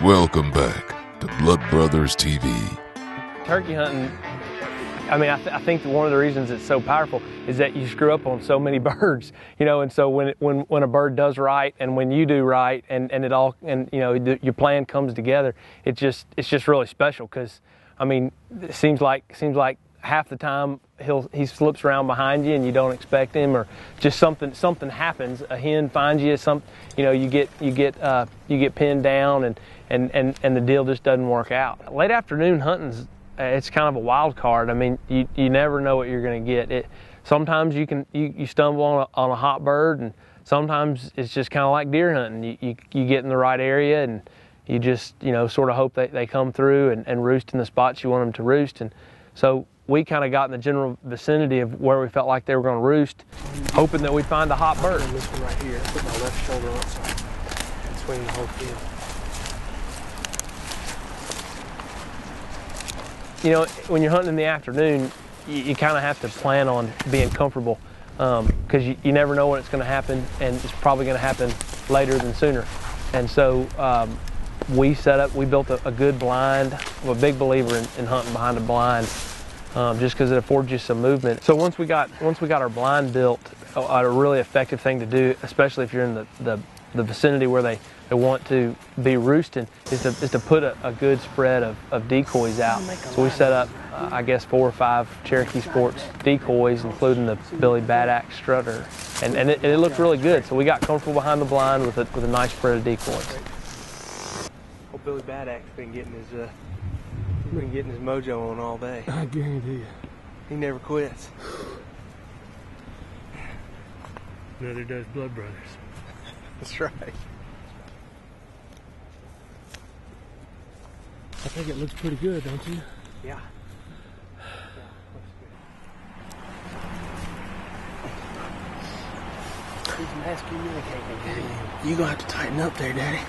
Welcome back to Blood Brothers TV. Turkey hunting, I mean, I think one of the reasons it's so powerful is that you screw up on so many birds, you know, and so when a bird does right and when you do right and you know, your plan comes together, it's just really special because, I mean, it seems like half the time he slips around behind you and you don't expect him, or just something happens. A hen finds you, you know, you get pinned down and the deal just doesn't work out. Late afternoon hunting's it's kind of a wild card. I mean, you never know what you're going to get. Sometimes you stumble on a hot bird, and sometimes it's just kind of like deer hunting. You get in the right area and you just, you know, sort of hope that they come through and roost in the spots you want them to roost. And so we kind of got in the general vicinity of where we felt like they were going to roost, hoping that we'd find a hot bird. This one right here, I put my left shoulder on so I can swing the whole field. You know, when you're hunting in the afternoon, you kind of have to plan on being comfortable because you never know when it's going to happen, and it's probably going to happen later than sooner. And so we built a good blind. I'm a big believer in hunting behind a blind, just because it affords you some movement. So once we got our blind built, a really effective thing to do, especially if you're in the vicinity where they want to be roosting, is to put a good spread of decoys out. So we set up, I guess, 4 or 5 Cherokee Sports decoys, including the Billy Bad Axe strutter, and it looked really good. So we got comfortable behind the blind with a nice spread of decoys. Old Billy Bad Axe been getting his mojo on all day. I guarantee you. He never quits. Neither does Blood Brothers. That's right. I think it looks pretty good, don't you? Yeah. He's miscommunicating. You're gonna have to tighten up there, Daddy.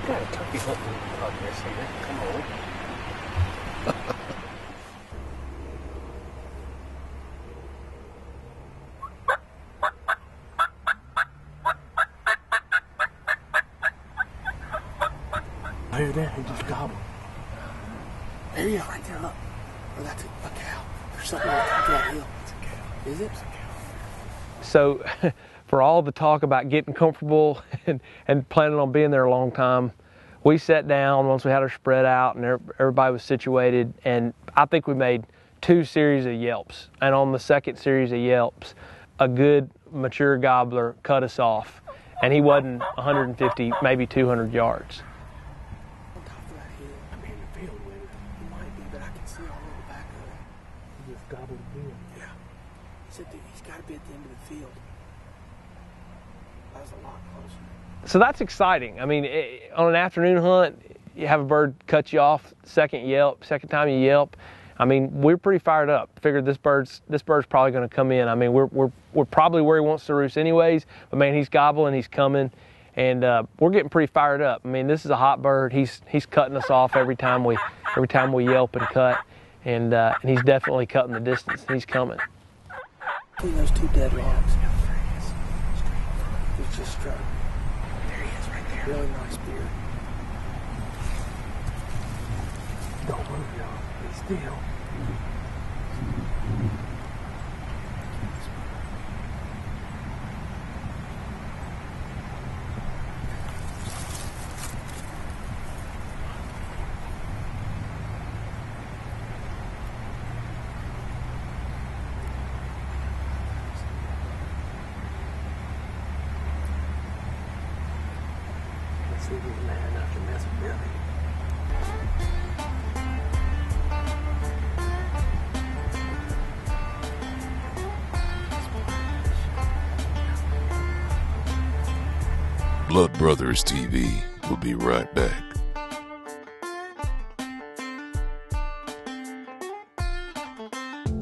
Got a turkey hunting progress here. Come on. I hear that, he just gobbled. There you are, right there, look. Oh, that's a cow. There's something on the top of that hill. It's a cow. Is it? It's a cow. So for all the talk about getting comfortable and planning on being there a long time, we sat down once we had our spread out and everybody was situated, and I think we made 2 series of yelps. And on the second series of yelps, a good mature gobbler cut us off, and he wasn't 150, maybe 200 yards. On top of that hill, I mean, the field with it. He might be, but I can see all over the back of it. He just gobbled again. Yeah. He said he's got to be at the end of the field. That was a lot closer. So that's exciting. I mean, on an afternoon hunt, you have a bird cut you off, second time you yelp. I mean, we're pretty fired up. Figured this bird's probably going to come in. I mean, we're probably where he wants to roost anyways. But man, he's gobbling, he's coming, and we're getting pretty fired up. I mean, this is a hot bird. He's cutting us off every time we yelp and cut, and he's definitely cutting the distance. He's coming. See those 2 dead logs? He's just struck. There he is, right there. Really nice beard. Don't move, y'all. Be still. Let's see if he's man enough to mess with Billy. Blood Brothers TV will be right back.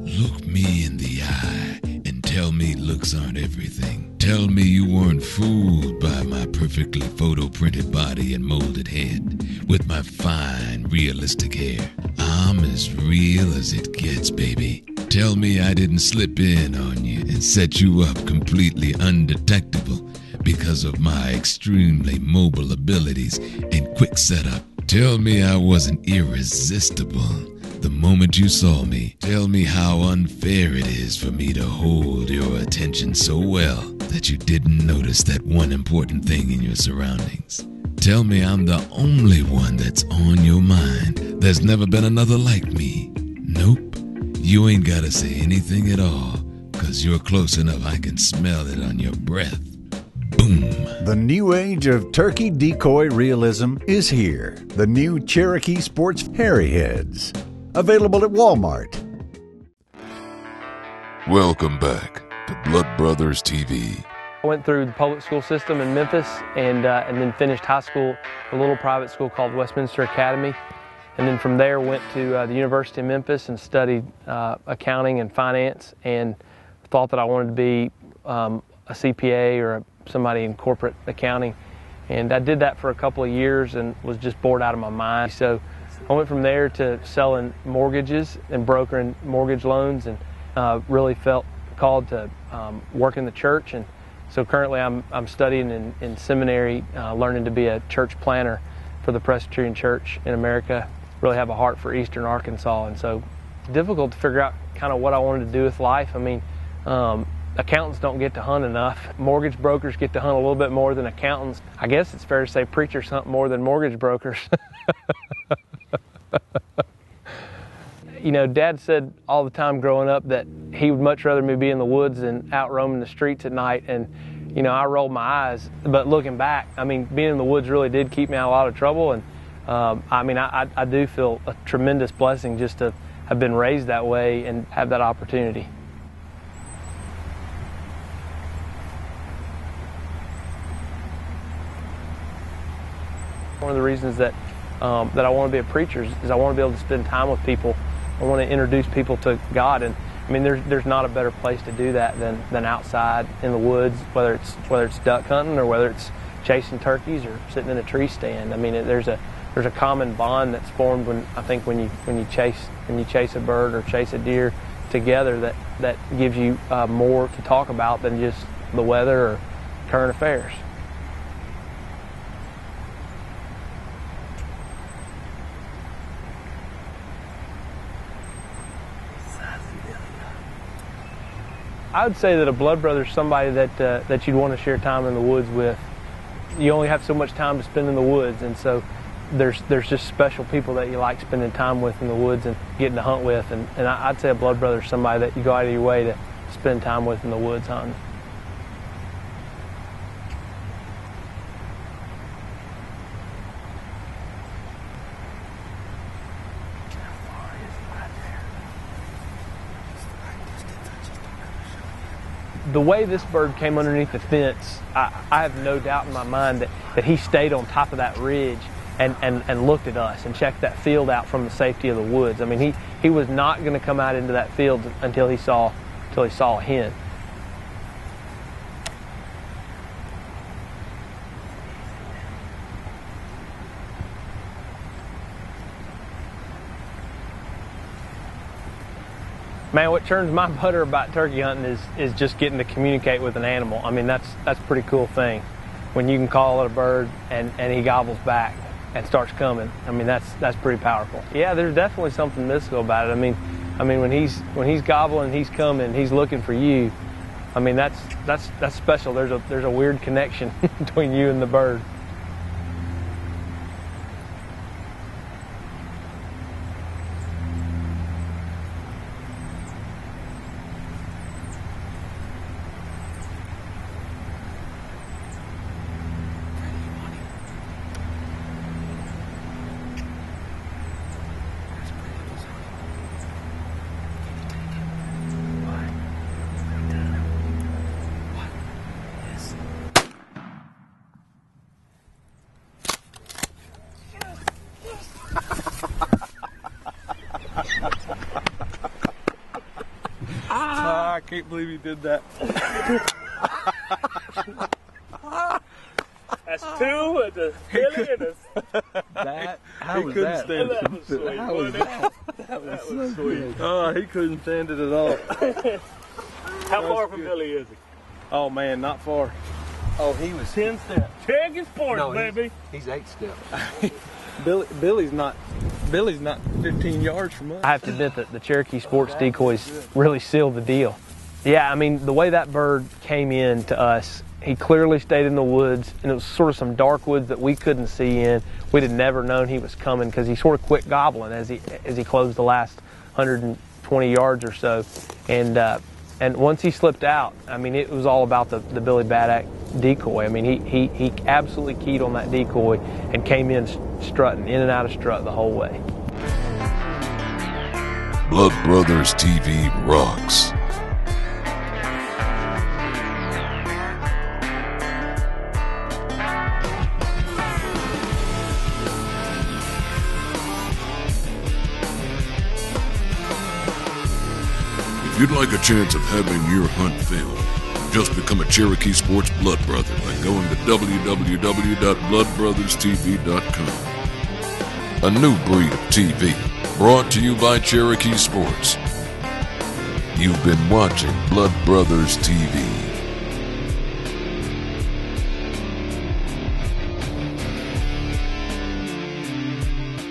Look me in the eye and tell me looks aren't everything. Tell me you weren't fooled by my perfectly photo-printed body and molded head with my fine, realistic hair. I'm as real as it gets, baby. Tell me I didn't slip in on you and set you up completely undetectable because of my extremely mobile abilities and quick setup. Tell me I wasn't irresistible the moment you saw me. Tell me how unfair it is for me to hold your attention so well that you didn't notice that one important thing in your surroundings. Tell me I'm the only one that's on your mind. There's never been another like me. Nope, you ain't gotta say anything at all, 'cause you're close enough I can smell it on your breath. Boom. The new age of turkey decoy realism is here. The new Cherokee Sports Hairy Heads. Available at Walmart. Welcome back to Blood Brothers TV. I went through the public school system in Memphis and then finished high school at a little private school called Westminster Academy. And then from there went to the University of Memphis and studied accounting and finance, and thought that I wanted to be a CPA or somebody in corporate accounting. And I did that for a couple of years and was just bored out of my mind. So I went from there to selling mortgages and brokering mortgage loans, and really felt called to work in the church. And so currently I'm studying in seminary, learning to be a church planner for the Presbyterian Church in America. Really have a heart for Eastern Arkansas, and so difficult to figure out kind of what I wanted to do with life. I mean, accountants don't get to hunt enough. Mortgage brokers get to hunt a little bit more than accountants. I guess it's fair to say preachers hunt more than mortgage brokers. You know, Dad said all the time growing up that he would much rather me be in the woods than out roaming the streets at night. And, you know, I rolled my eyes. But looking back, I mean, being in the woods really did keep me out of a lot of trouble. And, I mean, I do feel a tremendous blessing just to have been raised that way and have that opportunity. One of the reasons that I want to be a preacher is I want to be able to spend time with people. I want to introduce people to God, and I mean, there's not a better place to do that than outside in the woods, whether it's duck hunting or whether it's chasing turkeys or sitting in a tree stand. I mean, there's a common bond that's formed when you chase a bird or chase a deer together that gives you more to talk about than just the weather or current affairs. I would say that a blood brother is somebody that you'd want to share time in the woods with. You only have so much time to spend in the woods, and so there's just special people that you like spending time with in the woods and getting to hunt with. And I'd say a blood brother is somebody that you go out of your way to spend time with in the woods hunting. The way this bird came underneath the fence, I have no doubt in my mind that he stayed on top of that ridge and looked at us and checked that field out from the safety of the woods. I mean, he was not going to come out into that field until he saw a hen. Man, what turns my butter about turkey hunting is just getting to communicate with an animal. I mean, that's a pretty cool thing. When you can call it a bird and he gobbles back and starts coming. I mean, that's pretty powerful. Yeah, there's definitely something mystical about it. I mean, when he's gobbling, he's coming, he's looking for you. I mean, that's special. There's a weird connection between you and the bird. I can't believe he did that. That's two at the billion. How was that? That was sweet. How was that? That was so sweet. Oh, he couldn't stand it at all. How far from Billy is he? Oh man, not far. Oh, he was 10 steps. Cherokee Sports, no, baby. He's 8 steps. Billy's not 15 yards from us. I have to admit that the Cherokee Sports decoys really sealed the deal. Yeah, I mean, the way that bird came in to us, he clearly stayed in the woods, and it was sort of some dark woods that we couldn't see in. We'd had never known he was coming because he sort of quit gobbling as he closed the last 120 yards or so. And once he slipped out, I mean, it was all about the Billy Badack decoy. I mean, he absolutely keyed on that decoy and came in strutting, in and out of strut the whole way. Blood Brothers TV rocks. If you'd like a chance of having your hunt filmed, just become a Cherokee Sports Blood Brother by going to www.bloodbrotherstv.com. A new breed of TV, brought to you by Cherokee Sports. You've been watching Blood Brothers TV.